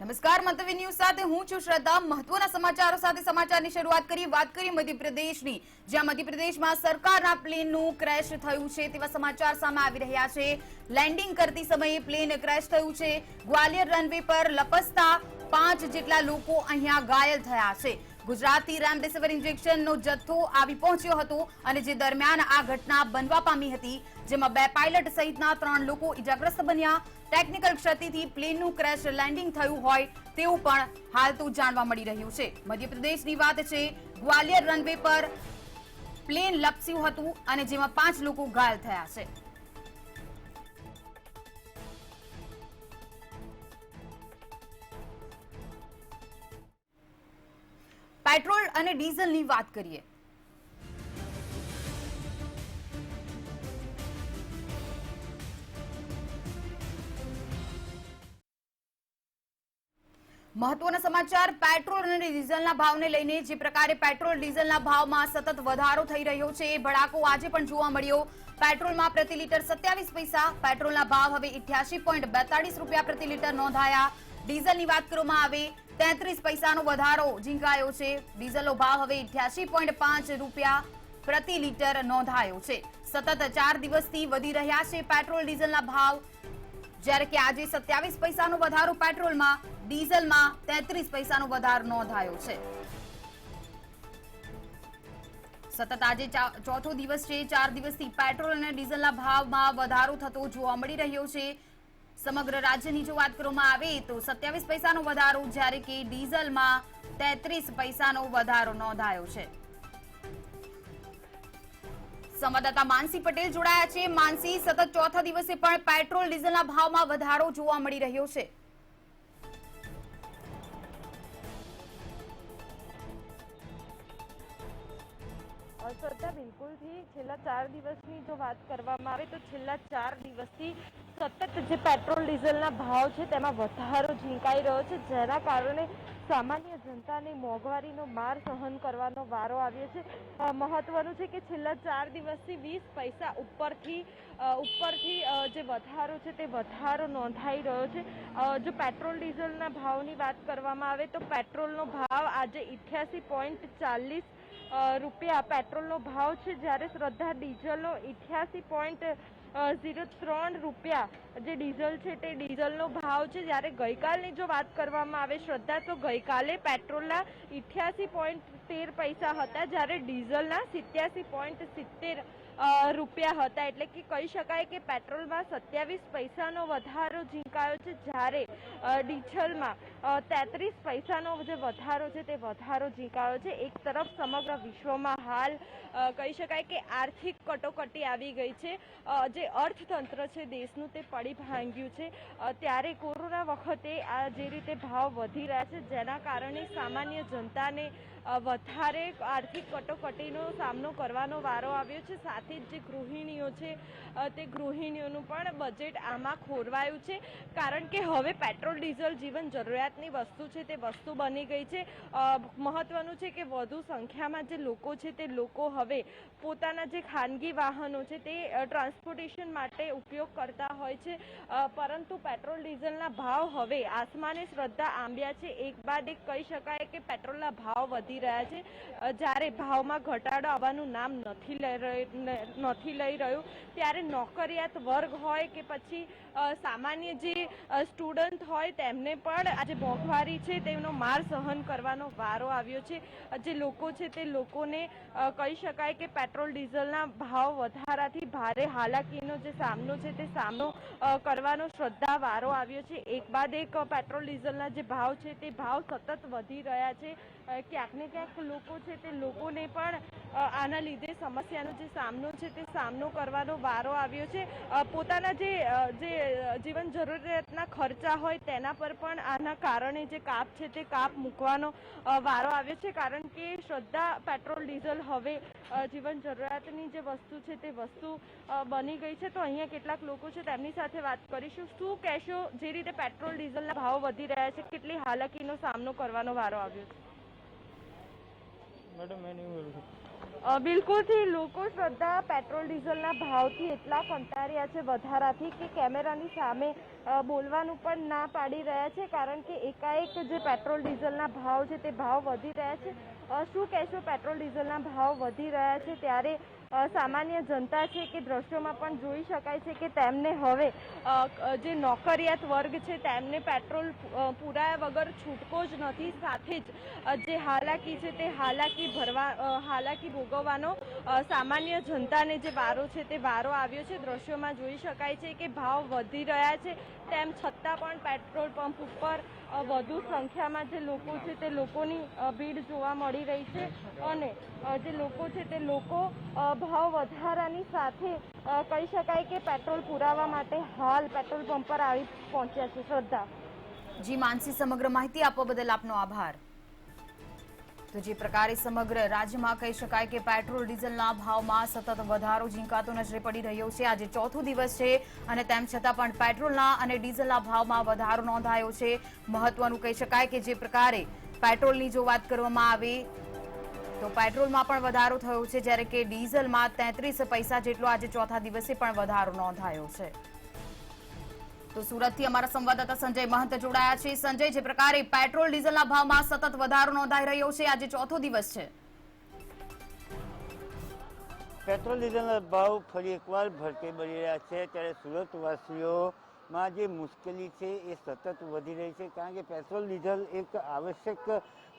નમસ્કાર, મંતવ્ય ન્યૂઝ સાથે હું છું શ્રદ્ધા। મહત્વના સમાચારો સાથે સમાચારની શરૂઆત કરીએ। વાત કરીએ મધ્યપ્રદેશની, જ્યાં મધ્યપ્રદેશમાં સરકારના પ્લેનનું ક્રેશ થયું છે તેવા સમાચાર સામે આવી રહ્યા છે। લેન્ડિંગ કરતી સમયે પ્લેન ક્રેશ થયું છે। ગ્વાલિયર રનવે પર લપસતા 5 જેટલા લોકો અહીંયા ઘાયલ થયા છે। ગુજરાતથી રેમડેસિવિર ઇન્જેક્શનનો જથ્થો આવી પહોંચ્યો હતો અને જે દરમિયાન આ ઘટના બનવા પામી હતી, જેમાં 2 પાયલટ સહિતના 3 લોકો ઇજાગ્રસ્ત બન્યા। ટેકનિકલ ક્ષતિથી પ્લેનનું ક્રેશ લેન્ડિંગ થયું હોય તેવું પણ હાલ તો જાણવા મળી રહ્યું છે। મધ્યપ્રદેશની વાત છે, ગ્વાલિયર રનવે પર પ્લેન લપસ્યું હતું અને જેમાં 5 લોકો ઘાયલ થયા છે। પેટ્રોલ અને ડીઝલની વાત કરીએ। મહત્વના સમાચાર પેટ્રોલ અને ડીઝલના ભાવને લઈને। જે પ્રકારે પેટ્રોલ ડીઝલના ભાવમાં સતત વધારો થઈ રહ્યો છે એ ભડાકો આજે પણ જોવા મળ્યો। પેટ્રોલમાં પ્રતિ લીટર 27 પૈસા, પેટ્રોલના ભાવ હવે 88.42 રૂપિયા પ્રતિ લીટર નોંધાયા। ડીઝલની વાત કરવામાં આવે 33 પૈસાનો વધારો ઝીંકાયો છે। ડીઝલનો ભાવ હવે 88.5 રૂપિયા પ્રતિ લીટર નોંધાયો છે। સતત 4 દિવસથી વધી રહ્યા છે પેટ્રોલ ડીઝલના ભાવ, જ્યારે કે આજે 27 પૈસાનો વધારો પેટ્રોલમાં, ડીઝલમાં 33 પૈસાનો વધારો નોંધાયો છે। સતત આજે ચોથો દિવસ છે। 4 દિવસથી પેટ્રોલ અને ડીઝલના ભાવમાં વધારો થતો જોવા મળી રહ્યો છે। સમગ્ર રાજ્યની જો વાત કરવામાં આવે તો 27 પૈસાનો વધારો, જ્યારે કે ડીઝલમાં 33 પૈસાનો વધારો નોંધાયો છે। સંવાદદાતા માનસી પટેલ જોડાયા છે। માનસી, સતત ચોથા દિવસે પણ પેટ્રોલ ડીઝલના ભાવમાં વધારો જોવા મળી રહ્યો છે। શ્રદ્ધા, બિલકુલથી છેલ્લા 4 દિવસની જો વાત કરવામાં આવે તો છેલ્લા 4 દિવસથી સતત જે પેટ્રોલ ડીઝલના ભાવ છે તેમાં વધારો ઝીંકાઈ રહ્યો છે, જેના કારણે સામાન્ય જનતાને મોંઘવારીનો માર સહન કરવાનો વારો આવ્યો છે। મહત્વનું છે કે છેલ્લા 4 દિવસથી 20 પૈસા ઉપરથી જે વધારો છે તે વધારો નોંધાઈ રહ્યો છે। જો પેટ્રોલ ડીઝલના ભાવની વાત કરવામાં આવે તો પેટ્રોલનો ભાવ આજે 88.40 રૂપિયા પેટ્રોલનો ભાવ છે, જ્યારે શ્રદ્ધા ડીઝલનો 88.03 રૂપિયા જે ડીઝલ છે તે ડીઝલનો ભાવ છે। જ્યારે ગઈકાલની જો વાત કરવામાં આવે શ્રદ્ધા, તો ગઈકાલે પેટ્રોલના 88.13 પૈસા હતા, જ્યારે ડીઝલના 87.70 રૂપિયા હતા। એટલે કે કહી શકાય કે પેટ્રોલમાં 27 પૈસાનો વધારો ઝીંકાયો છે, જ્યારે ડીઝલમાં 33 પૈસાનો જે વધારો છે તે વધારો ઝીંકાયો છે। એક તરફ સમગ્ર વિશ્વમાં હાલ કહી શકાય કે આર્થિક કટોકટી આવી ગઈ છે, જે અર્થતંત્ર છે દેશનું તે પડી ભાંગ્યું છે, ત્યારે કોરોના વખતે આ જે રીતે ભાવ વધી રહ્યા છે જેના કારણે સામાન્ય જનતાને વધારે આર્થિક કટોકટીનો સામનો કરવાનો વારો આવ્યો છે। સાથે જ જે ગૃહિણીઓ છે તે ગૃહિણીઓનું પણ બજેટ આમાં ખોરવાયું છે, કારણ કે હવે પેટ્રોલ ડીઝલ જીવન જરૂરિયાતની વસ્તુ છે તે વસ્તુ બની ગઈ છે। મહત્વનું છે કે વધુ સંખ્યામાં જે લોકો છે તે લોકો હવે પોતાના જે ખાનગી વાહનો છે તે ટ્રાન્સપોર્ટેશન માટે ઉપયોગ કરતા હોય છે, પરંતુ પેટ્રોલ ડીઝલના ભાવ હવે આસમાને શ્રદ્ધા આંબ્યા છે। એક બાદ એક કહી શકાય કે પેટ્રોલના ભાવ વધી રહ્યા છે, જ્યારે ભાવમાં ઘટાડો આવવાનું નામ નથી લઈ રહ્યું, ત્યારે નોકરિયાત વર્ગ હોય કે પછી સામાન્ય જે સ્ટુડન્ટ હોય તેમને પણ આજે મોંઘવારી છે તેનો માર સહન કરવાનો વારો આવ્યો છે। જે લોકો છે તે લોકોને કહી શકાય કે પેટ્રોલ ડીઝલના ભાવ વધારાથી ભારે હાલાકીનો જે સામનો છે તે સામનો કરવાનો શ્રદ્ધા વારો આવ્યો છે। એક બાદ એક પેટ્રોલ ડીઝલના જે ભાવ છે તે ભાવ સતત વધી રહ્યા છે। ક્યાંક ને ક્યાંક લોકો છે તે લોકોને પણ આના લીધે સમસ્યાનો જે સામનો છે તે સામનો કરવાનો વારો આવ્યો છે। પોતાના જે જીવન જરૂરિયાતના ખર્ચા હોય તેના પર પણ આના કારણે જે કાપ છે તે કાપ મૂકવાનો વારો આવ્યો છે, કારણ કે શ્રદ્ધા પેટ્રોલ ડીઝલ હવે જીવન જરૂરિયાતની જે વસ્તુ છે તે વસ્તુ બની ગઈ છે। તો અહીંયા કેટલાક લોકો છે તેમની સાથે વાત કરીશું। શું કહેશો, જે રીતે પેટ્રોલ ડીઝલના ભાવ વધી રહ્યા છે કેટલી હાલાકીનો સામનો કરવાનો વારો આવ્યો છે? માટે મેં નહીં બોલું છું। બિલકુલથી લોકો શ્રદ્ધા પેટ્રોલ ડીઝલના ભાવથી એટલા કંટાળ્યા છે વધારાથી કે કેમેરાની સામે બોલવાનું પણ ના પાડી રહ્યા છે, કારણ કે એકાએક જે પેટ્રોલ ડીઝલના ભાવ છે તે ભાવ વધી રહ્યા છે। શું કહેશો, પેટ્રોલ ડીઝલના ભાવ વધી રહ્યા છે ત્યારે સામાન્ય જનતા છે કે દ્રશ્યોમાં પણ જોઈ શકાય છે કે તેમને હવે જે નોકરિયાત વર્ગ છે તેમને પેટ્રોલ પુરાયા વગર છૂટકો જ નથી, સાથે જ જે હાલાકી છે તે હાલાકી ભોગવવાનો સામાન્ય જનતાને જે વારો છે તે વારો આવ્યો છે। દ્રશ્યોમાં જોઈ શકાય છે કે ભાવ વધી રહ્યા છે, તેમ છતાં પણ પેટ્રોલ પંપ ઉપર વધુ સંખ્યામાં જે લોકો છે તે લોકોની ભીડ જોવા મળી રહી છે અને જે લોકો છે તે લોકો ભાવ વધારાની સાથે કહી શકાય કે પેટ્રોલ પુરાવા માટે હાલ પેટ્રોલ પંપ પર આવી પહોંચ્યા છે। શ્રદ્ધા જી માનસી, સમગ્ર માહિતી આપવા બદલ આપનો આભાર। તો જે પ્રકારે સમગ્ર રાજ્યમાં કહી શકાય કે પેટ્રોલ ડીઝલના ભાવમાં સતત વધારો ઝીંકાતો નજરે પડી રહ્યો છે। આજે ચોથો દિવસ છે અને તેમ છતાં પણ પેટ્રોલના અને ડીઝલના ભાવમાં વધારો નોંધાયો છે। મહત્વનું કહી શકાય કે જે પ્રકારે પેટ્રોલની જો વાત કરવામાં આવે તો પેટ્રોલમાં પણ વધારો થયો છે, જ્યારે કે ડીઝલમાં 33 પૈસા જેટલો આજે ચોથા દિવસે પણ વધારો નોંધાયો છે। તો સુરતથી અમારા સંવાદદાતા સંજય મહંત જોડાયા છે। સંજય, જે પ્રકારે પેટ્રોલ ડીઝલના ભાવમાં સતત વધારો નોંધાઈ રહ્યો છે, આજે ચોથો દિવસ છે। પેટ્રોલ ડીઝલના ભાવ ફરી એકવાર ભરકે બળી રહ્યા છે, ત્યારે સુરતવાસીઓમાં જે મુશ્કેલી છે એ સતત વધી રહી છે, કારણ કે પેટ્રોલ ડીઝલ એક આવશ્યક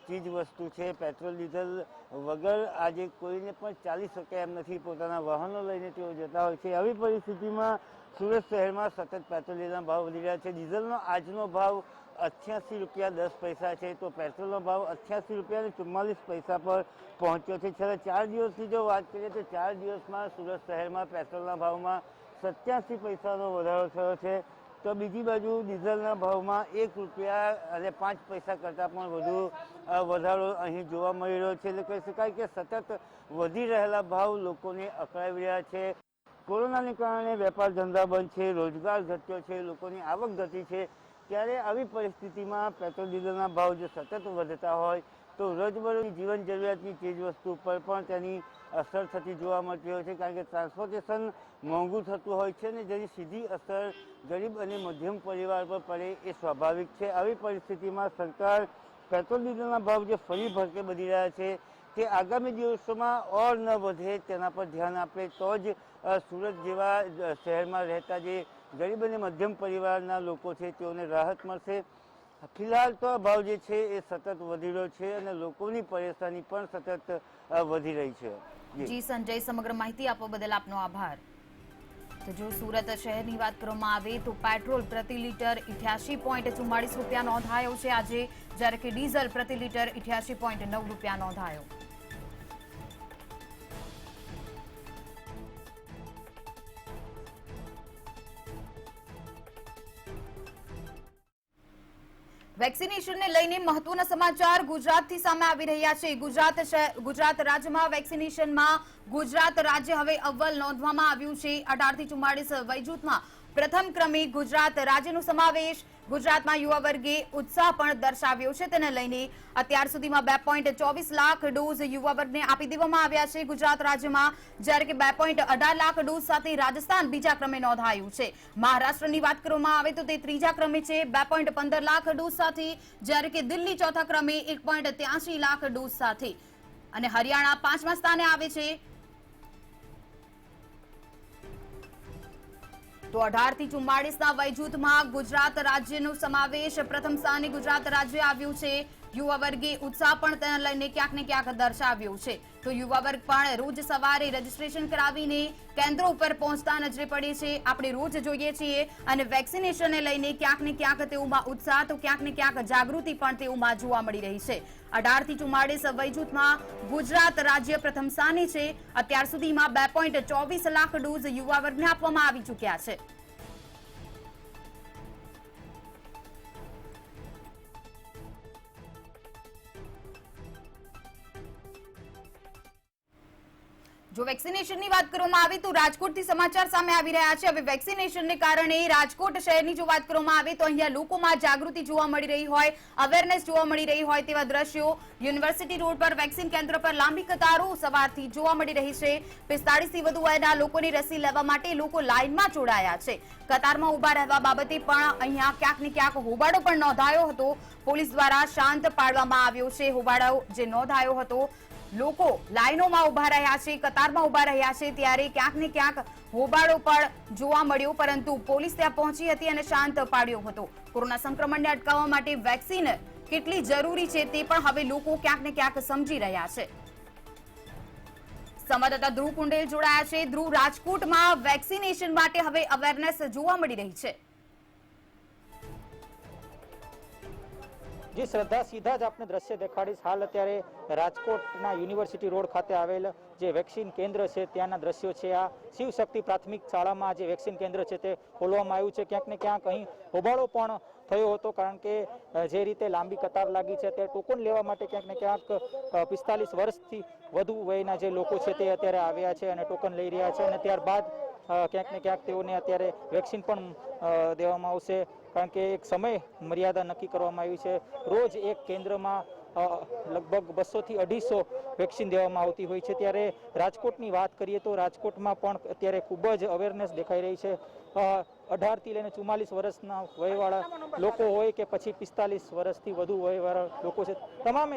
ચીજ વસ્તુ છે। પેટ્રોલ ડીઝલ વગર આજે કોઈને પણ ચાલી શકે એમ નથી, પોતાના વાહનો લઈને તેઓ જતા હોય છે। આવી પરિસ્થિતિમાં સુરત શહેરમાં સતત પેટ્રોલ ડીઝલના ભાવ વધી રહ્યા છે। ડીઝલનો આજનો ભાવ 88 રૂપિયા 10 પૈસા છે, તો પેટ્રોલનો ભાવ 88 રૂપિયા અને 44 પૈસા પર પહોંચ્યો છે। છેલ્લા 4 દિવસની જો વાત કરીએ તો 4 દિવસમાં સુરત શહેરમાં પેટ્રોલના ભાવમાં 87 પૈસાનો વધારો થયો છે, તો બીજી બાજુ ડીઝલના ભાવમાં 1 રૂપિયા અને 5 પૈસા કરતાં પણ વધુ વધારો અહીં જોવા મળી રહ્યો છે। એટલે કહી શકાય કે સતત વધી રહેલા ભાવ લોકોને અકળાવી રહ્યા છે। કોરોનાને કારણે વેપાર ધંધા બંધ છે, રોજગાર ઘટ્યો છે, લોકોની આવક ઘટી છે, ત્યારે આવી પરિસ્થિતિમાં પેટ્રોલ ડીઝલના ભાવ જો સતત વધતા હોય તો રોજબરોજની જીવન જરૂરિયાતની ચીજવસ્તુ પર પણ તેની અસર થતી જોવા મળતી હોય છે, કારણ કે ટ્રાન્સપોર્ટેશન મોંઘું થતું હોય છે ને જેની સીધી અસર ગરીબ અને મધ્યમ પરિવાર પર પડે એ સ્વાભાવિક છે। આવી પરિસ્થિતિમાં સરકાર પેટ્રોલ ડીઝલના ભાવ જે ફરી ભરકે બધી રહ્યા છે તે આગામી દિવસોમાં ઓર ન વધે તેના પર ધ્યાન આપે તો જ સુરત જેવા શહેરમાં રહેતા જે ગરીબ અને મધ્યમ પરિવારના લોકો છે તેઓને રાહત મળશે। ફિલહાલ તો ભાવ જે છે એ સતત વધી રહ્યો છે અને લોકોની પરેશાની પણ સતત વધી રહી છે। જી સંજય, સમગ્ર માહિતી આપવા બદલ આપનો આભાર। તો જો સુરત શહેરની વાત કરવામાં આવે તો પેટ્રોલ પ્રતિ લીટર 88.44 રૂપિયા નોંધાયો છે આજે, જ્યારે કે ડીઝલ પ્રતિ લીટર 88.9 રૂપિયા નોંધાયો। વેક્સિનેશનને લઈને મહત્વના સમાચાર ગુજરાતથી સામે આવી રહ્યા છે। ગુજરાત રાજ્યમાં વેક્સિનેશનમાં ગુજરાત રાજ્ય હવે અવ્વલ નોંધવામાં આવ્યું છે। 18 થી 44 વયજૂથમાં પ્રથમ ક્રમે ગુજરાત રાજ્યનો સમાવેશ। ગુજરાતમાં યુવા વર્ગે ઉત્સાહ પણ દર્શાવ્યો છે, તેને લઈને અત્યાર સુધીમાં 2.24 લાખ ડોઝ યુવા વર્ગને આપી દેવામાં આવ્યા છે ગુજરાત રાજ્યમાં, જ્યારે કે 2.18 લાખ ડોઝ સાથે રાજસ્થાન બીજા ક્રમે નોંધાયું છે। મહારાષ્ટ્રની વાત કરવામાં આવે તો તે ત્રીજા ક્રમે છે 2.15 લાખ ડોઝ સાથે, જ્યારે કે દિલ્હી ચોથા ક્રમે 1.83 લાખ ડોઝ સાથે અને હરિયાણા 5મા સ્થાને આવે છે। તો 18 થી 44 વયજૂથમાં ગુજરાત રાજ્યનો સમાવેશ। પ્રથમ સ્થાને ગુજરાત રાજ્ય આવ્યું છે। યુવા વર્ગે ઉત્સાહ પણ તેને લઈને ક્યાંક ને ક્યાંક દર્શાવ્યો છે, તો યુવા વર્ગ પણ રોજ સવારે રજીસ્ટ્રેશન કરાવીને કેન્દ્રો ઉપર પહોંચતા નજરે પડે છે, આપણે રોજ જોઈએ છીએ અને વેક્સિનેશનને લઈને ક્યાંક ને ક્યાંક તેઓમાં ઉત્સાહ તો ક્યાંક ને ક્યાંક જાગૃતિ પણ તેઓમાં જોવા મળી રહી છે। 18 થી 44 વયજૂથમાં ગુજરાત રાજ્ય પ્રથમ સ્થાને છે। અત્યાર સુધીમાં 2.24 લાખ ડોઝ યુવા વર્ગને આપવામાં આવી ચૂક્યા છે। જો વેક્સિનેશનની વાત કરવામાં આવે તો રાજકોટથી સમાચાર સામે આવી રહ્યા છે। હવે વેક્સિનેશનને કારણે રાજકોટ શહેરની જો વાત કરવામાં આવે તો અહીંયા લોકોમાં જાગૃતિ જોવા મળી રહી હોય, અવેરનેસ જોવા મળી રહી હોય તેવા દ્રશ્યો યુનિવર્સિટી રોડ પર વેક્સિન કેન્દ્ર પર લાંબી કતારો સવારથી જોવા મળી રહી છે। 45 થી વધુ વયના લોકોની રસી લેવા માટે લોકો લાઇનમાં જોડાયા છે। કતારમાં ઊભા રહેવા બાબતે પણ અહીંયા ક્યાંક ને ક્યાંક હોબાળો પણ નોંધાયો હતો। પોલીસ દ્વારા શાંત પાડવામાં આવ્યો છે। હોબાળો જે નોંધાયો હતો, લોકો લાઈનોમાં ઊભા રહ્યા છે, કતારમાં ઊભા રહ્યા છે, ત્યારે ક્યાંક ને ક્યાંક હોબાળો પણ જોવા મળ્યો, પરંતુ પોલીસ ત્યાં પહોંચી હતી અને શાંત પાડ્યો હતો। કોરોના સંક્રમણને અટકાવવા માટે વેક્સિન કેટલી જરૂરી છે તે પણ હવે લોકો ક્યાંક ને ક્યાંક સમજી રહ્યા છે। સંવાદદાતા ધ્રુવ કુંડેલ જોડાયા છે। ધ્રુવ, રાજકોટમાં વેક્સિનેશન માટે હવે અવેરનેસ જોવા મળી રહી છે। જી શ્રદ્ધા, સીધા જ આપને દ્રશ્ય દેખાડીશ। હાલ અત્યારે રાજકોટના યુનિવર્સિટી રોડ ખાતે આવેલ જે વેક્સિન કેન્દ્ર છે ત્યાંના દ્રશ્યો છે। આ શિવશક્તિ પ્રાથમિક શાળામાં જે વેક્સિન કેન્દ્ર છે તે ખોલવામાં આવ્યું છે। ક્યાંક ને ક્યાંક અહીં હોબાળો પણ થયો હતો, કારણ કે જે રીતે લાંબી કતાર લાગી છે તે ટોકન લેવા માટે ક્યાંક ને ક્યાંક 45 વર્ષથી વધુ વયના જે લોકો છે તે અત્યારે આવ્યા છે અને ટોકન લઈ રહ્યા છે, અને ત્યારબાદ ક્યાંક ને ક્યાંક તેઓને અત્યારે વેક્સિન પણ દેવામાં આવશે, કારણ કે એક સમય મર્યાદા નક્કી કરવામાં આવી છે। રોજ એક કેન્દ્રમાં લગભગ 200 થી 250 વેક્સિન દેવામાં આવતી હોય છે। ત્યારે રાજકોટની વાત કરીએ તો રાજકોટમાં પણ અત્યારે ખૂબ જ અવેરનેસ દેખાઈ રહી છે। 18 થી લઈને 44 વર્ષના વયવાળા લોકો હોય કે પછી 45 વર્ષથી વધુ વયવાળા લોકો છે,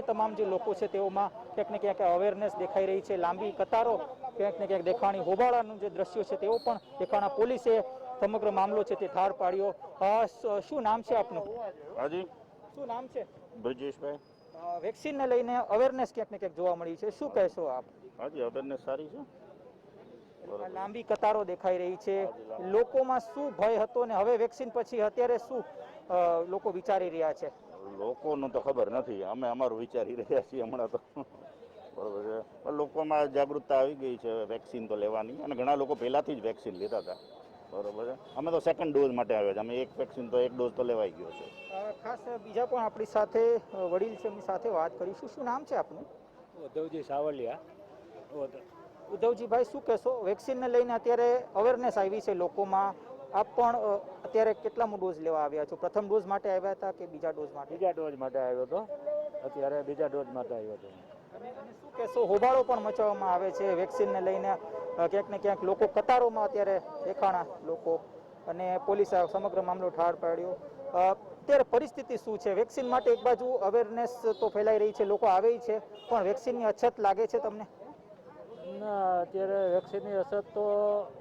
તમામ જે લોકો છે તેઓમાં ક્યાંક ને ક્યાંક અવેરનેસ દેખાઈ રહી છે। લાંબી કતારો ક્યાંક ને ક્યાંક દેખાણી, હોબાળાનું જે દ્રશ્યો છે તેઓ પણ દેખાણા। પોલીસે સમગ્ર મામલો છે તે ઠાર પાડ્યો। શું નામ છે આપનું? હાજી, શું નામ છે? બ્રજેશભાઈ। વેક્સિનને લઈને અવેરનેસ ક્યાંક ને ક્યાંક જોવા મળી છે, શું કહેશો આપ? હાજી, અવેરનેસ સારી છે। લાંબી કતારો દેખાઈ રહી છે, લોકોમાં શું ભય હતો ને હવે વેક્સિન પછી અત્યારે શું લોકો વિચારી રહ્યા છે? લોકોનું તો ખબર નથી, અમે અમારું વિચારી રહ્યા છીએ હમણાં તો। બરોબર છે, પણ લોકોમાં જાગૃતતા આવી ગઈ છે વેક્સિન તો લેવાની, અને ઘણા લોકો પહેલાથી જ વેક્સિન લીધા હતા। બરોબર છે, અમે તો સેકન્ડ ડોઝ માટે આવ્યા છે। અમે એક વેક્સિન તો એક ડોઝ તો લેવાઈ ગયો છે। ખાસ બીજા પણ આપણી સાથે વડીલ છે, એમની સાથે વાત કરીશું। શું નામ છે આપનું? ઉદ્ધવજી સાવલિયા। ઉદ્ધવજીભાઈ, શું કહેશો વેક્સિનને લઈને? અત્યારે અવેરનેસ આવી છે લોકોમાં, આપ પણ અત્યારે કેટલામો ડોઝ લેવા આવ્યા છો? પ્રથમ ડોઝ માટે આવ્યા હતા કે બીજા ડોઝ માટે? બીજા ડોઝ માટે આવ્યો હતો, અત્યારે બીજા ડોઝ માટે આવ્યો હતો। અને શું કહેશો, હોબાળો પણ મચાવવામાં આવે છે વેક્સિનને લઈને, ક્યાંક ને ક્યાંક લોકો કતારોમાં અત્યારે દેખાણા લોકો, અને પોલીસે સમગ્ર મામલો ઠાર પાડ્યો। અત્યારે પરિસ્થિતિ શું છે? વેક્સિન માટે એક બાજુ અવેરનેસ તો ફેલાઈ રહી છે, લોકો આવે છે, પણ વેક્સિનની અછત લાગે છે તમને? ના, અત્યારે વેક્સિનની અસર તો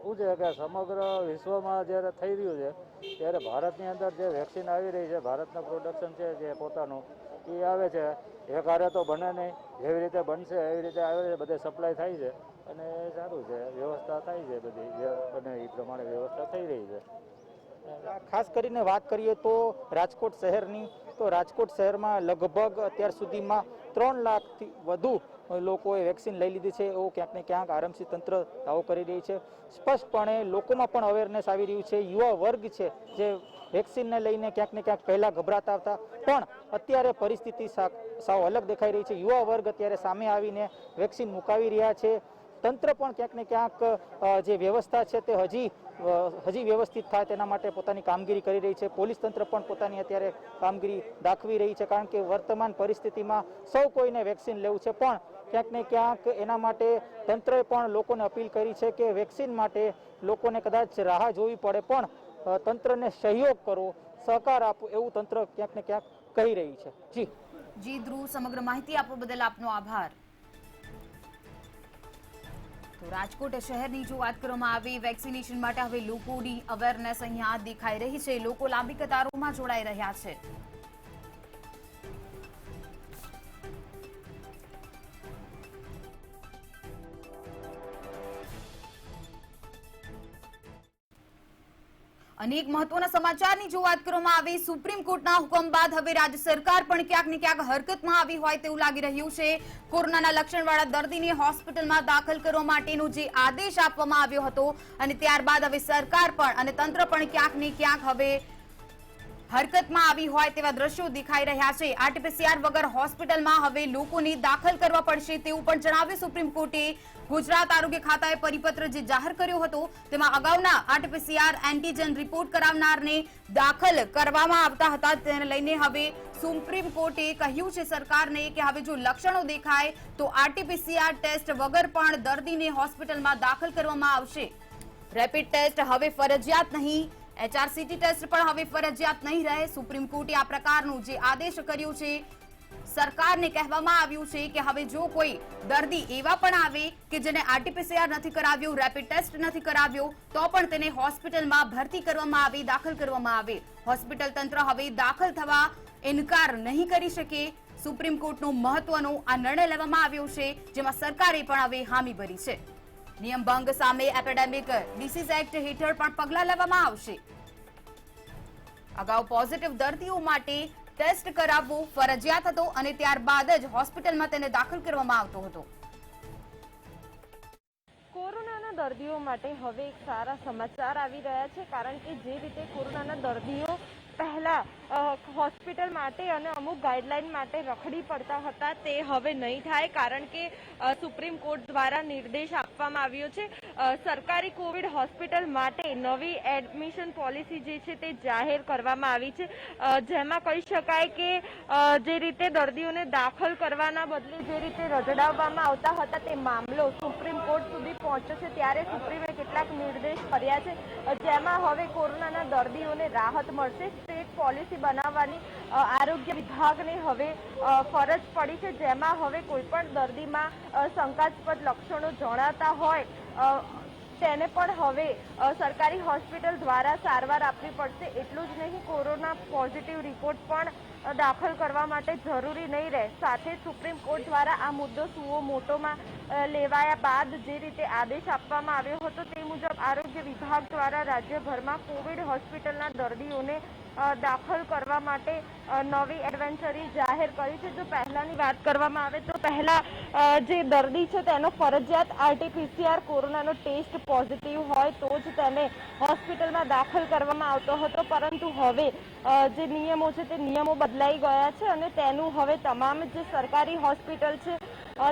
શું છે કે સમગ્ર વિશ્વમાં જ્યારે થઈ રહ્યું છે ત્યારે ભારતની અંદર જે વેક્સિન આવી રહી છે, ભારતનું પ્રોડક્શન છે જે પોતાનું એ આવે છે, એક હારે તો બને નહીં, જેવી રીતે બનશે એવી રીતે આવે છે, બધે સપ્લાય થાય છે અને સારું છે, વ્યવસ્થા થાય છે, બધી જે બને એ પ્રમાણે વ્યવસ્થા થઈ રહી છે। ખાસ કરીને વાત કરીએ તો રાજકોટ શહેરની, તો રાજકોટ શહેરમાં લગભગ અત્યાર સુધીમાં 3 લાખથી વધુ લોકોએ વેક્સિન લઈ લીધી છે, એવું ક્યાંક ને ક્યાંક આરએમસી તંત્ર દાવો કરી રહી છે। સ્પષ્ટપણે લોકોમાં પણ અવેરનેસ આવી રહ્યું છે। યુવા વર્ગ છે જે વેક્સિનને લઈને ક્યાંક ને ક્યાંક પહેલા ગભરાતા હતા, પણ અત્યારે પરિસ્થિતિ સાવ અલગ દેખાઈ રહી છે। યુવા વર્ગ અત્યારે સામે આવીને વેક્સિન મુકાવી રહ્યા છે। તંત્ર પણ ક્યાંક ને ક્યાંક જે વ્યવસ્થા છે તે હજી વ્યવસ્થિત થાય તેના માટે પોતાની કામગીરી કરી રહી છે। પોલીસ તંત્ર પણ પોતાની અત્યારે કામગીરી દાખવી રહી છે, કારણ કે વર્તમાન પરિસ્થિતિમાં સૌ કોઈને વેક્સિન લેવું છે, પણ ક્યાંક ને ક્યાંક એના માટે તંત્રએ પણ લોકોને અપીલ કરી છે કે વેક્સિન માટે લોકોને કદાચ રાહ જોવી પડે પણ તંત્રને સહયોગ કરો, સહકાર આપો, એવું તંત્ર ક્યાંક ને ક્યાંક કહી રહી છે। જી ધ્રુવ, સમગ્ર માહિતી આપવા બદલ આપનો આભાર। તો રાજકોટ શહેરની જો વાત કરવામાં આવે, વેક્સિનેશન માટે હવે લોકોની અવેરનેસ અહીંયા દેખાઈ રહી છે, લોકો લાંબી કતારોમાં જોડાઈ રહ્યા છે। અનેક મહત્વના સમાચારની જો વાત કરવામાં આવે, સુપ્રીમ કોર્ટના હુકમ બાદ હવે રાજ્ય સરકાર પણ ક્યાંક ને ક્યાંક હરકતમાં આવી હોય તેવું લાગી રહ્યું છે। કોરોનાના લક્ષણવાળા દર્દીને હોસ્પિટલમાં દાખલ કરવા માટેનો જે આદેશ આપવામાં આવ્યો હતો, અને ત્યારબાદ હવે સરકાર પણ અને તંત્ર પણ ક્યાંક ને ક્યાંક હવે હરકતમાં આવી હોય તેવા દ્રશ્યો દેખાઈ રહ્યા છે। આરટીપીસીઆર વગર હોસ્પિટલમાં હવે લોકોને દાખલ કરવા પડશે તેવું પણ જણાવ્યું સુપ્રીમ કોર્ટે। ગુજરાત આરોગ્ય ખાતાએ પરિપત્ર જે જાહેર કર્યો હતો તેમાં અગાઉના આરટીપીસીઆર એન્ટીજન રિપોર્ટ કરાવનારને દાખલ કરવામાં આવતા હતા, તેને લઈને હવે સુપ્રીમ કોર્ટે કહ્યું છે સરકારને કે હવે જો લક્ષણો દેખાય તો આરટીપીસીઆર ટેસ્ટ વગર પણ દર્દીને હોસ્પિટલમાં દાખલ કરવામાં આવશે। રેપિડ ટેસ્ટ હવે ફરજિયાત નહીં, એચઆરસીટી ટેસ્ટ પણ હવે ફરજિયાત નહીં રહે। સુપ્રીમ કોર્ટે આ પ્રકારનું જે આદેશ કર્યો છે, સરકારને કહેવામાં આવ્યું છે કે હવે જો કોઈ દર્દી એવા પણ આવે કે જેને આરટીપીસીઆર નથી કરાવ્યું, રેપિડ ટેસ્ટ નથી કરાવ્યો, તો પણ તેને હોસ્પિટલમાં ભરતી કરવામાં આવે, દાખલ કરવામાં આવે। હોસ્પિટલ તંત્ર હવે દાખલ થવા ઇનકાર નહીં કરી શકે। સુપ્રીમ કોર્ટનો મહત્વનો આ નિર્ણય લેવામાં આવ્યો છે, જેમાં સરકારે પણ હવે હામી ભરી છે। નિયમ ભંગ સામે એપિડેમિક ડિસીઝ એક્ટ હેઠળ પણ પગલાં લેવામાં આવશે। અગાઉ પોઝિટિવ દર્દીઓ માટે ટેસ્ટ કરાવવું ફરજિયાત હતો અને ત્યારબાદ જ હોસ્પિટલમાં તેને દાખલ કરવામાં આવતો હતો। કોરોનાના દર્દીઓ માટે હવે એક સારા સમાચાર આવી રહ્યા છે, કારણ કે જે રીતે કોરોનાના દર્દીઓ પહેલા હોસ્પિટલ માટે અને અમુક ગાઈડલાઈન માટે રખડી પડતા હતા તે હવે નહીં થાય, કારણ કે સુપ્રીમ કોર્ટ દ્વારા નિર્દેશ આપવામાં આવ્યો છે। સરકારી કોવિડ હોસ્પિટલ માટે નવી એડમિશન પોલિસી જે છે તે જાહેર કરવામાં આવી છે, જેમાં કહી શકાય કે જે રીતે દર્દીઓને દાખલ કરવાના બદલે જે રીતે રજડાવવામાં આવતા હતા તે મામલો સુપ્રીમ કોર્ટ સુધી પહોંચ્યો છે। ત્યારે સુપ્રીમે કેટલાક નિર્દેશ કર્યા છે, જેમાં હવે કોરોનાના દર્દીઓને રાહત મળશે। સ્ટેટ પોલિસી બનાવવાની આરોગ્ય વિભાગને હવે ફરજ પડી છે, જેમાં હવે કોઈ પણ દર્દીમાં શંકાસ્પદ લક્ષણો જણાતા હોય તેને પણ હવે સરકારી હોસ્પિટલ દ્વારા સારવાર આપવી પડશે। એટલું જ નહીં, કોરોના પોઝિટિવ રિપોર્ટ પણ દાખલ કરવા માટે જરૂરી નહીં રહે। સાથે સુપ્રીમ કોર્ટ દ્વારા આ મુદ્દો સુઓ મોટોમાં લેવાયા બાદ જે રીતે આદેશ આપવામાં આવ્યો હતો તે મુજબ આરોગ્ય વિભાગ દ્વારા રાજ્યભરમાં કોવિડ હોસ્પિટલના દર્દીઓને દાખલ કરવા માટે નવી એડવાઇઝરી જાહેર કરી છે। જો પહેલાની વાત કરવામાં આવે તો પહેલા જે દર્દી છે તેનો ફરજિયાત આરટીપીસીઆર કોરોનાનો ટેસ્ટ પોઝિટિવ હોય તો જ તેને હોસ્પિટલમાં દાખલ કરવામાં આવતો હતો, પરંતુ હવે જે નિયમો છે તે નિયમો બદલાઈ ગયા છે અને તેનું હવે તમામ જે સરકારી હોસ્પિટલ છે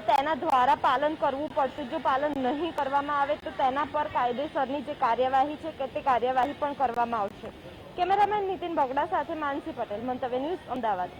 તેના દ્વારા પાલન કરવું પડશે। જો પાલન નહીં કરવામાં આવે તો તેના પર કાયદેસરની જે કાર્યવાહી છે કે તે કાર્યવાહી પણ કરવામાં આવશે। કેમેરામેન નીતિન બગડા સાથે માનસી પટેલ, મંતવ્ય ન્યૂઝ, અમદાવાદ।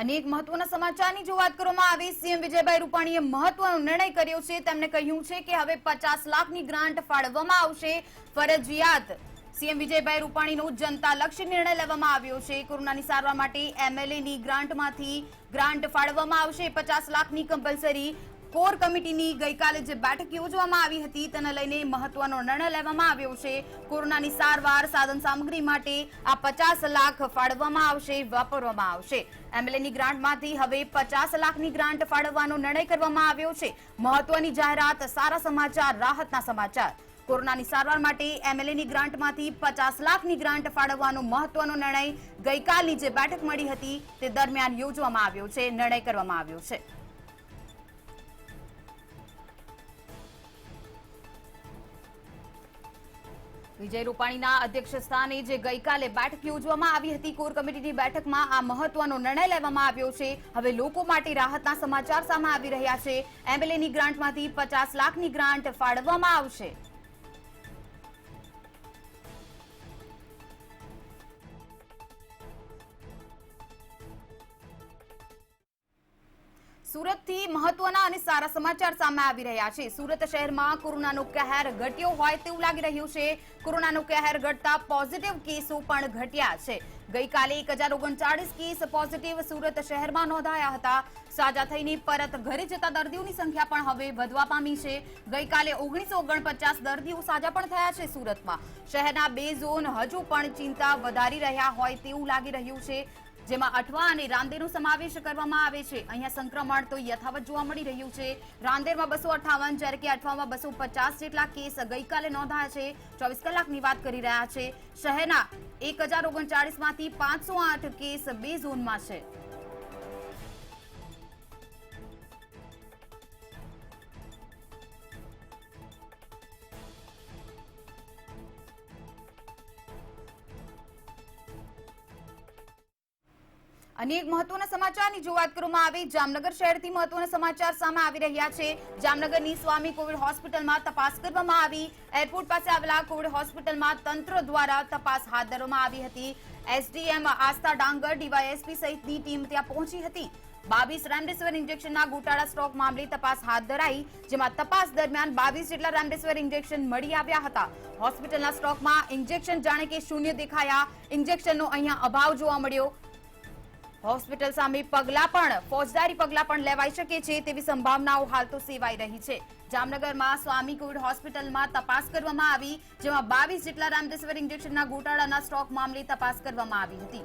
અનેક મહત્વના સમાચારની જો વાત કરવામાં આવે, સીએમ વિજયભાઈ રૂપાણીએ મહત્વનો નિર્ણય કર્યો છે। તેમણે કહ્યું છે કે હવે 50 લાખની ગ્રાન્ટ ફાળવવામાં આવશે ફરજિયાત। સીએમ વિજયભાઈ રૂપાણીનો જનતાલક્ષી નિર્ણય લેવામાં આવ્યો છે। કોરોનાની સારવાર માટે એમએલએની ગ્રાન્ટમાંથી ગ્રાન્ટ ફાળવવામાં આવશે। 50 લાખની કમ્પલસરી કોર કમિટીની ગઈકાલે જે બેઠક યોજવામાં આવી હતી તેને લઈને મહત્વનો નિર્ણય લેવામાં આવ્યો છે। કોરોનાની સારવાર સાધન સામગ્રી માટે આ 50 લાખ ફાળવવામાં આવશે, વાપરવામાં આવશે। એમએલએની ગ્રાન્ટમાંથી હવે 50 લાખની ગ્રાન્ટ ફાળવવાનો નિર્ણય કરવામાં આવ્યો છે। મહત્વની જાહેરાત, સારા સમાચાર, રાહતના સમાચાર। કોરોનાની સારવાર માટે એમએલએની ગ્રાન્ટમાંથી 50 લાખની ગ્રાન્ટ ફાળવવાનો મહત્વનો નિર્ણય ગઈકાલની જે બેઠક મળી હતી તે દરમિયાન યોજવામાં આવ્યો છે, નિર્ણય કરવામાં આવ્યો છે। વિજય રૂપાણીના અધ્યક્ષ સ્થાને જે ગઈકાલે બેઠક યોજવામાં આવી હતી કોર કમિટીની બેઠકમાં આ મહત્વનો નિર્ણય લેવામાં આવ્યો છે। હવે લોકો માટે રાહતના સમાચાર સામે આવી રહ્યા છે। એમએલએની ગ્રાન્ટમાંથી 50 લાખની ગ્રાન્ટ ફાળવવામાં આવશે। સુરતથી મહત્વના અને સારા સમાચાર સામે આવી રહ્યા છે। સુરત શહેરમાં કોરોનાનો કહેર ઘટ્યો હોય તેવું લાગી રહ્યું છે। કોરોનાનો કહેર ઘટતા પોઝિટિવ કેસો પણ ઘટ્યા છે। ગઈકાલે 1039 કેસ પોઝિટિવ સુરત શહેરમાં નોંધાયા હતા। સાજા થઈને પરત ઘરે જતા દર્દીઓની સંખ્યા પણ હવે વધવા પામી છે। ગઈકાલે 1949 દર્દીઓ સાજા પણ થયા છે। સુરતમાં શહેરના 2 ઝોન હજુ પણ ચિંતા વધારી રહ્યા હોય તેવું લાગી રહ્યું છે, જેમાં અઠવા અને રાંદેરનો સમાવેશ કરવામાં આવે છે। અહીંયા સંક્રમણ તો યથાવત જોવા મળી રહ્યું છે। રાંદેરમાં 258 જ્યારે કે અઠવામાં 250 જેટલા કેસ ગઈકાલે નોંધાયા છે। 24 કલાકની વાત કરી રહ્યા છે। શહેરના 1039 માંથી 508 કેસ 2 ઝોનમાં છે। અનેક મહત્વના સમાચારની જો વાત કરવામાં આવે જામનગર શહેરથી મહત્વના સમાચાર સામે આવી રહ્યા છે। જામનગરની સ્વામી કોવિડ હોસ્પિટલમાં તપાસ કરવામાં આવી। એરપોર્ટ પાસે આવેલા કોવિડ હોસ્પિટલમાં તંત્ર દ્વારા તપાસ હાથ ધરવામાં આવી હતી। એસડીએમ આસ્થા ડાંગર, ડીવાયએસપી સહિતની ટીમ ત્યાં પહોંચી હતી। 22 રેમડેસિવિર ઇન્જેક્શનના ગોટાળા સ્ટોક મામલે તપાસ હાથ ધરાઈ, જેમાં તપાસ દરમિયાન 22 જેટલા રેમડેસિવિર ઇન્જેક્શન મળી આવ્યા હતા। હોસ્પિટલના સ્ટોકમાં ઇન્જેક્શન જાણે કે શૂન્ય દેખાયા। ઇન્જેક્શનનો અહીંયા અભાવ જોવા મળ્યો। હોસ્પિટલ સામે ફોજદારી પગલાં પણ લેવાઈ શકે છે તેવી સંભાવનાઓ હાલ તો સેવાઈ રહી છે। જામનગરમાં સ્વામી કોવિડ હોસ્પિટલમાં તપાસ કરવામાં આવી, જેમાં 22 જેટલા રેમડેસિવિર ઇન્જેક્શનના ગોટાળાના સ્ટોક મામલે તપાસ કરવામાં આવી હતી।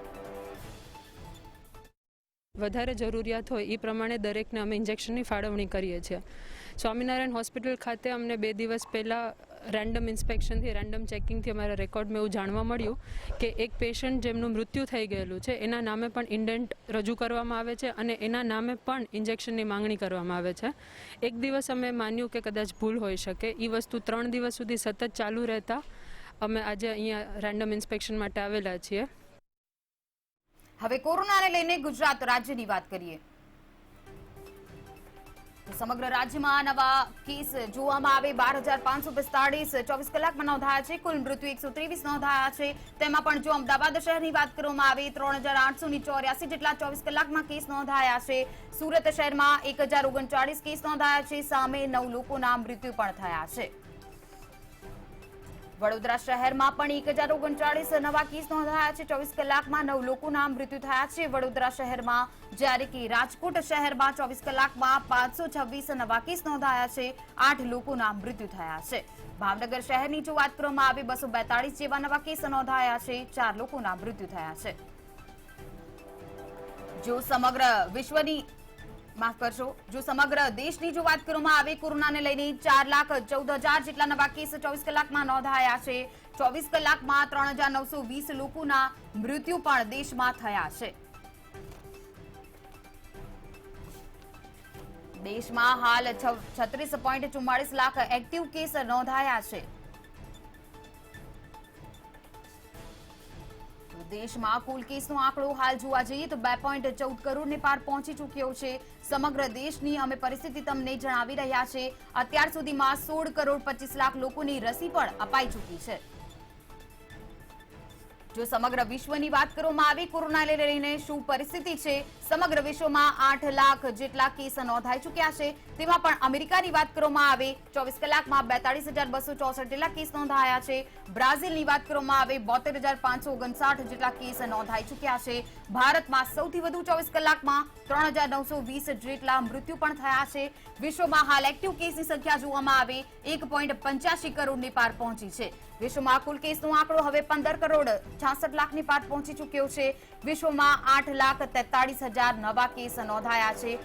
વધારે જરૂરિયાત હોય એ પ્રમાણે દરેકને અમે ઇન્જેક્શનની ફાળવણી કરીએ છીએ। સ્વામિનારાયણ હોસ્પિટલ ખાતે અમને 2 દિવસ પહેલાં રેન્ડમ ઇન્સ્પેક્શનથી, રેન્ડમ ચેકિંગથી અમારા રેકોર્ડમાં એવું જાણવા મળ્યું કે એક પેશન્ટ જેમનું મૃત્યુ થઈ ગયેલું છે એના નામે પણ ઇન્ડેન્ટ રજૂ કરવામાં આવે છે અને એના નામે પણ ઇન્જેક્શનની માંગણી કરવામાં આવે છે। એક દિવસ અમે માન્યું કે કદાચ ભૂલ હોઈ શકે। એ વસ્તુ 3 દિવસ સુધી સતત ચાલુ રહેતા અમે આજે અહીંયા રેન્ડમ ઇન્સ્પેક્શન માટે આવેલા છીએ। હવે કોરોનાને લઈને ગુજરાત રાજ્યની વાત કરીએ તો સમગ્ર રાજ્યમાં નવા કેસ જોવામાં આવે 12,545 24 કલાકમાં નોંધાયા છે। કુલ મૃત્યુ 123 નોંધાયા છે। તેમાં પણ જો અમદાવાદ શહેરની વાત કરવામાં આવે 3,884 જેટલા 24 કલાકમાં કેસ નોંધાયા છે। સુરત શહેરમાં 1,039 કેસ નોંધાયા છે। સામે 9 લોકોના મૃત્યુ પણ થયા છે। વડોદરા શહેરમાં પણ 1,039 નવા કેસ નોંધાયા છે। 24 કલાકમાં 9 લોકોના મૃત્યુ થયા છે વડોદરા શહેરમાં, જ્યારે કે રાજકોટ શહેરમાં 24 કલાકમાં 526 નવા કેસ નોંધાયા છે। 8 લોકોના મૃત્યુ થયા છે। ભાવનગર શહેરની જો વાત કરવામાં આવે 242 જેવા નવા કેસ નોંધાયા છે। 4 લોકોના મૃત્યુ થયા છે। જો સમગ્ર દેશની જો વાત કરવામાં આવે કોરોનાને લઈને 4,14,000 જેટલા નવા કેસ 24 કલાકમાં નોંધાયા છે। 24 કલાકમાં 3,920 લોકોના મૃત્યુ પણ દેશમાં થયા છે। દેશમાં હાલ 36.44 લાખ એક્ટિવ કેસ નોંધાયા છે। દેશમાં કુલ કેસનો આંકડો હાલ જોવા જઈએ તો 2.14 કરોડને પાર પહોંચી ચૂક્યો છે। સમગ્ર દેશની અમે પરિસ્થિતિ તમને જણાવી રહ્યા છે। અત્યાર સુધીમાં 16 કરોડ 25 લાખ લોકોની રસી પણ અપાઈ ચૂકી છે। જો સમગ્ર વિશ્વની વાત કરવામાં આવે કોરોનાને લઈને શું પરિસ્થિતિ છે, સમગ્ર વિશ્વમાં 8 લાખ જેટલા કેસ નોંધાઈ ચૂક્યા છે। તેમાં પણ અમેરિકાની વાત કરવામાં આવે 24 કલાકમાં 42,264 જેટલા કેસ નોંધાયા છે। બ્રાઝિલની વાત કરવામાં આવે 72,559 જેટલા કેસ નોંધાઈ ચૂક્યા છે। ભારતમાં સૌથી વધુ 24 કલાકમાં 3,920 જેટલા મૃત્યુ પણ થયા છે। વિશ્વમાં હાલ એક્ટિવ કેસની સંખ્યા જોવામાં આવે 1.85 કરોડની પાર પહોંચી છે। વિશ્વમાં કુલ કેસનો આંકડો હવે 15 કરોડ 66 લાખની પાર પહોંચી ચૂક્યો છે। વિશ્વમાં 8,43,000 નવા કેસ નોંધાયા છે।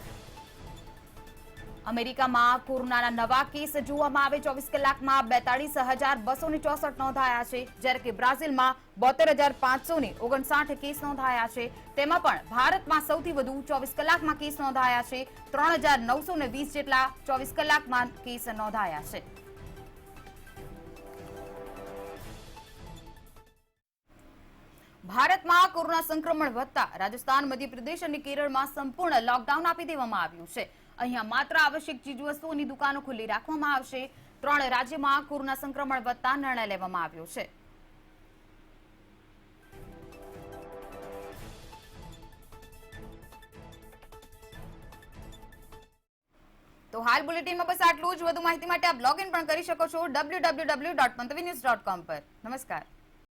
અમેરિકામાં કોરોનાના નવા કેસ જોવામાં આવે 24 કલાકમાં 42,264 નોંધાયા છે, જ્યારે કે બ્રાઝિલમાં 72,559 કેસ નોંધાયા છે। તેમાં પણ ભારતમાં સૌથી વધુ 24 કલાકમાં કેસ નોંધાયા છે। 3,920 જેટલા 24 કલાકમાં કેસ નોંધાયા છે। ભારતમાં કોરોના સંક્રમણ વધતા રાજસ્થાન, મધ્યપ્રદેશ અને કેરળમાં સંપૂર્ણ લોકડાઉન આપી દેવામાં આવ્યું છે। અહીંયા માત્ર આવશ્યક ચીજવસ્તુઓની દુકાનો ખુલ્લી રાખવામાં આવશે। 3 રાજ્યમાં કોરોના સંક્રમણ વધતા નિર્ણય લેવામાં આવ્યો છે। તો હાલ બુલેટિનમાં બસ આટલું જ। વધુ માહિતી માટે આપ લોગ ઇન પણ કરી શકો છો www.mantavinews.com પર। નમસ્કાર।